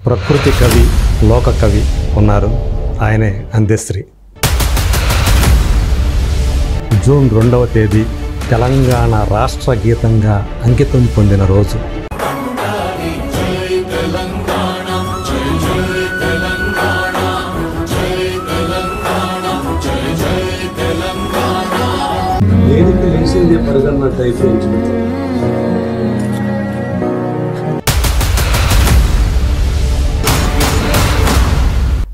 ప్రకృతి కవి, లోక కవి ఉన్నారు. ఆయనే అందెశ్రీ. జూన్ 2వ తేదీ తెలంగాణ రాష్ట్ర గీతంగా అంకితం పొందిన రోజు. దేనికి లేచిందే పరిగణనట్టు అయిపోయింది.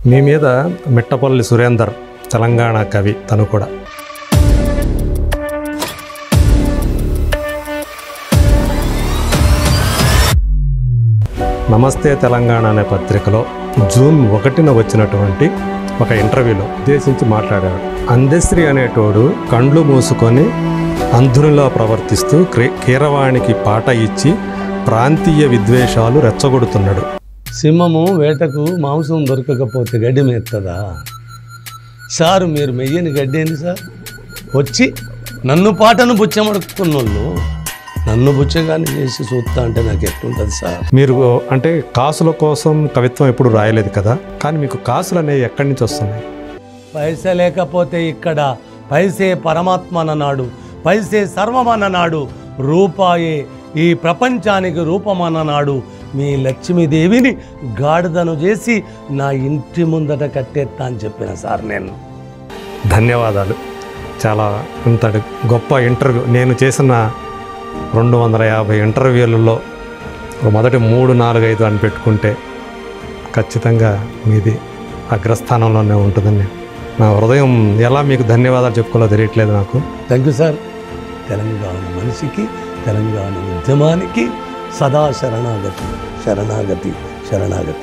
మీ మీద మిట్టపల్లి సురేందర్ తెలంగాణ కవి, తను కూడా. నమస్తే తెలంగాణ అనే పత్రికలో జూన్ 1న వచ్చినటువంటి ఒక ఇంటర్వ్యూలో ఉద్దేశించి మాట్లాడాడు. అందెశ్రీ అనేటోడు కండ్లు మూసుకొని అంధునిలా ప్రవర్తిస్తూ కీరవాణికి పాట ఇచ్చి ప్రాంతీయ విద్వేషాలు రెచ్చగొడుతున్నాడు. సింహము వేటకు మాంసం దొరకకపోతే గడ్డి మేస్తుందా సారు? మీరు మెయ్యని గడ్డి ఏంది సార్? వచ్చి నన్ను పాటను బుచ్చమడుకున్నోళ్ళు నన్ను బుచ్చగాని చేసి చూస్తా అంటే నాకు ఎట్లుంటుంది సార్? మీరు అంటే కాసుల కోసం కవిత్వం ఎప్పుడు రాయలేదు కదా, కానీ మీకు కాసులు అనేవి ఎక్కడి నుంచి వస్తున్నాయి? పైసే లేకపోతే ఇక్కడ పైసే పరమాత్మ అన్ననాడు, పైసే సర్వమన్ననాడు, రూపాయే ఈ ప్రపంచానికి రూపమన్ననాడు. మీ లక్ష్మీదేవిని గాడిదను చేసి నా ఇంటి ముందట కట్టేస్తా అని చెప్పిన సార్ నేను. ధన్యవాదాలు. చాలా ఇంతటి గొప్ప ఇంటర్వ్యూ. నేను చేసిన 250 ఇంటర్వ్యూలలో మొదటి 3, 4, 5 అని పెట్టుకుంటే ఖచ్చితంగా మీది అగ్రస్థానంలోనే ఉంటుందని నా హృదయం. ఎలా మీకు ధన్యవాదాలు చెప్పుకోవాలో తెలియట్లేదు నాకు. Thank you sir. తెలంగాణ మనిషికి, తెలంగాణ ఉద్యమానికి సదా శరణాగతి, శరణాగతి, శరణాగతి.